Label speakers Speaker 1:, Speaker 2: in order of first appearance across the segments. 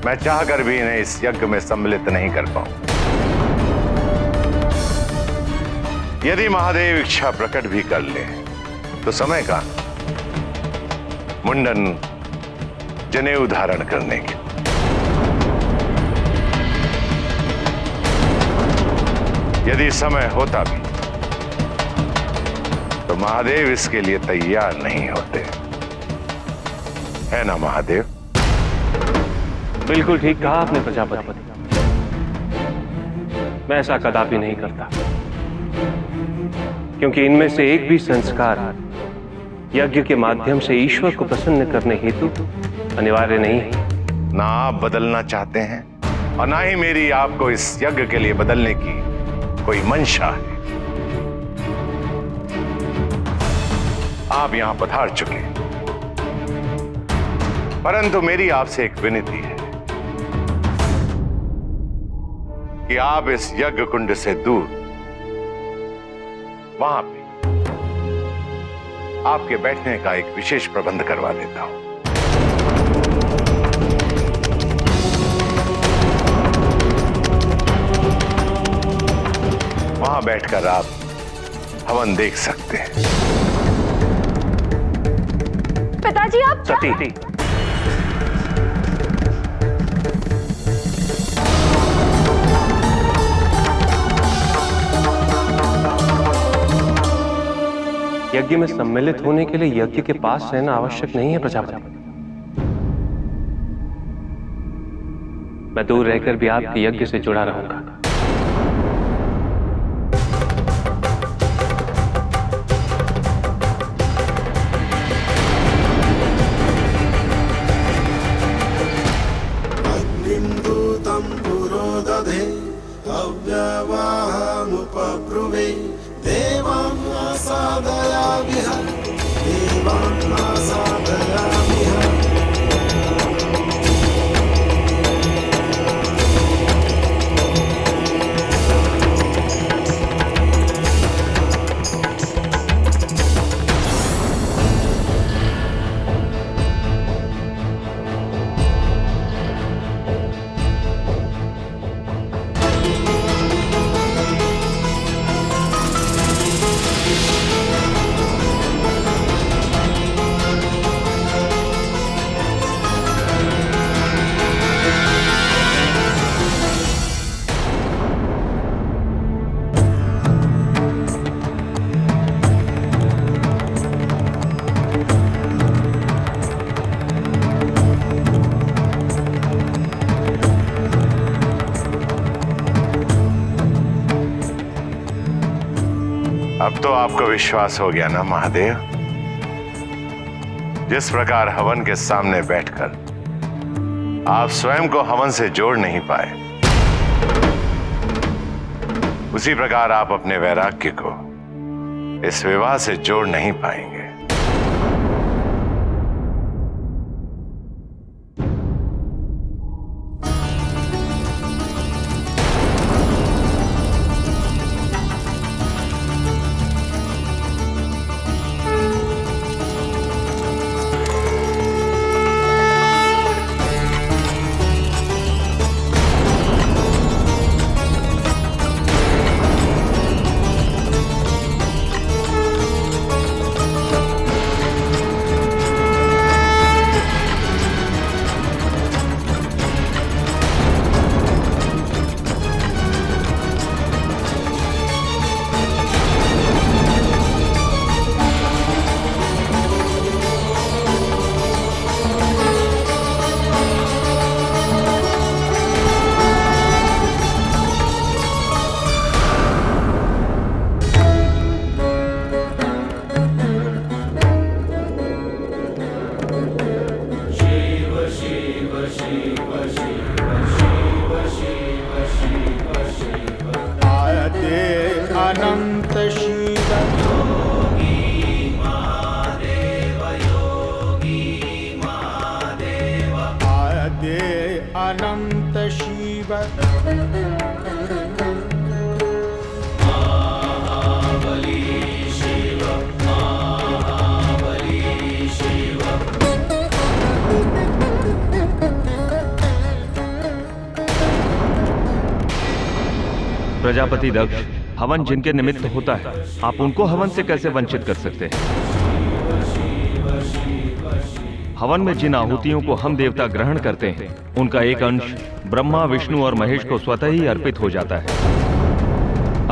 Speaker 1: मैं चाहकर भी इन्हें इस यज्ञ में सम्मिलित नहीं कर पाऊं। यदि महादेव इच्छा प्रकट भी कर ले तो समय का मुंडन जनेऊ धारण करने की। यदि समय होता भी तो महादेव इसके लिए तैयार नहीं होते, है ना महादेव?
Speaker 2: बिल्कुल ठीक कहा आपने प्रजापति। मैं ऐसा कदापि नहीं करता, क्योंकि इनमें से एक भी संस्कार यज्ञ के माध्यम से ईश्वर को प्रसन्न करने हेतु अनिवार्य नहीं है।
Speaker 1: ना आप बदलना चाहते हैं और ना ही मेरी आपको इस यज्ञ के लिए बदलने की कोई मंशा है। आप यहां पधार चुके, परंतु मेरी आपसे एक विनती है कि आप इस यज्ञ कुंड से दूर वहां पे आपके बैठने का एक विशेष प्रबंध करवा देता हूं। वहां बैठकर आप हवन देख सकते हैं।
Speaker 3: पिताजी आप
Speaker 2: सती, यज्ञ में सम्मिलित होने के लिए यज्ञ के पास रहना आवश्यक नहीं है प्रजापति। मैं दूर रहकर भी आपके यज्ञ से जुड़ा रहूंगा।
Speaker 4: अव्यवाहमुपब्रुवे देवान् साधयामिह देवान् साधयामिह।
Speaker 1: अब तो आपको विश्वास हो गया ना महादेव? जिस प्रकार हवन के सामने बैठकर आप स्वयं को हवन से जोड़ नहीं पाए, उसी प्रकार आप अपने वैराग्य को इस विवाह से जोड़ नहीं पाएंगे।
Speaker 5: अनंत शिव आद्य अनंत शिव
Speaker 6: प्रजापति दक्ष, हवन जिनके निमित्त होता है, आप उनको हवन से कैसे वंचित कर सकते हैं? हवन में जिन आहुतियों को हम देवता ग्रहण करते हैं, उनका एक अंश ब्रह्मा, विष्णु और महेश को स्वतः ही अर्पित हो जाता है।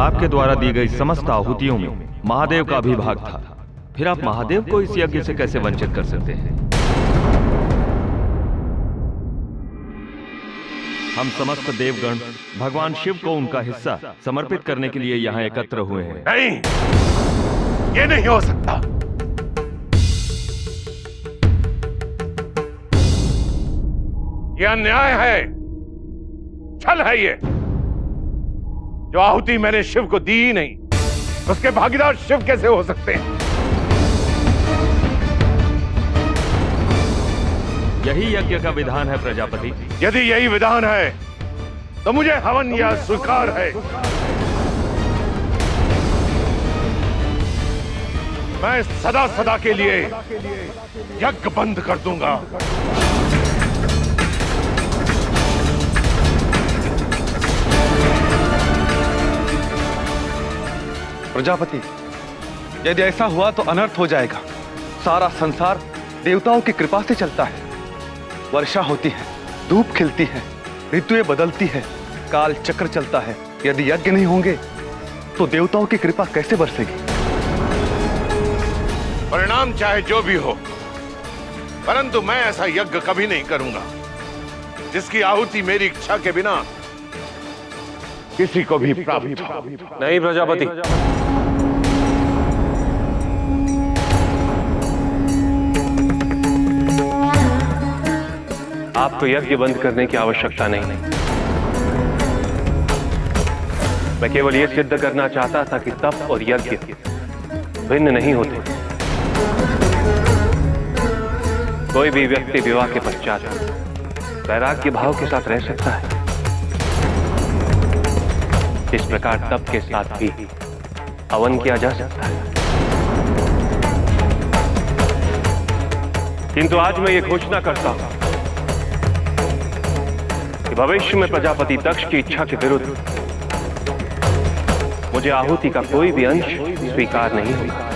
Speaker 6: आपके द्वारा दी गई समस्त आहुतियों में महादेव का भी भाग था, फिर आप महादेव को इस यज्ञ से कैसे वंचित कर सकते हैं? हम समस्त देवगण भगवान शिव को उनका हिस्सा समर्पित करने के लिए यहाँ एकत्र हुए हैं।
Speaker 1: नहीं, ये नहीं हो सकता। यह अन्याय है, छल है ये। जो आहुति मैंने शिव को दी ही नहीं, उसके भागीदार शिव कैसे हो सकते हैं?
Speaker 6: यही यज्ञ का विधान है प्रजापति।
Speaker 1: यदि यही विधान है तो मुझे हवन यह स्वीकार है। मैं सदा सदा के लिए यज्ञ बंद कर दूंगा।
Speaker 7: प्रजापति, यदि ऐसा हुआ तो अनर्थ हो जाएगा। सारा संसार देवताओं की कृपा से चलता है। वर्षा होती है, धूप खिलती है, ऋतुएं बदलती है, काल चक्र चलता है। यदि यज्ञ नहीं होंगे तो देवताओं की कृपा कैसे बरसेगी?
Speaker 1: परिणाम चाहे जो भी हो, परंतु मैं ऐसा यज्ञ कभी नहीं करूंगा जिसकी आहुति मेरी इच्छा के बिना किसी को भी प्राप्त हो।
Speaker 2: नहीं प्रजापति, आपको यज्ञ बंद करने की आवश्यकता नहीं। मैं केवल यह सिद्ध करना चाहता था कि तप और यज्ञ भिन्न नहीं होते। कोई भी व्यक्ति विवाह के पश्चात वैराग्य भाव के साथ रह सकता है। इस प्रकार तप के साथ भी हवन किया जा सकता है। किंतु आज मैं ये घोषणा करता हूं कि भविष्य में प्रजापति दक्ष की इच्छा के विरुद्ध मुझे आहुति का कोई भी अंश स्वीकार नहीं होगा।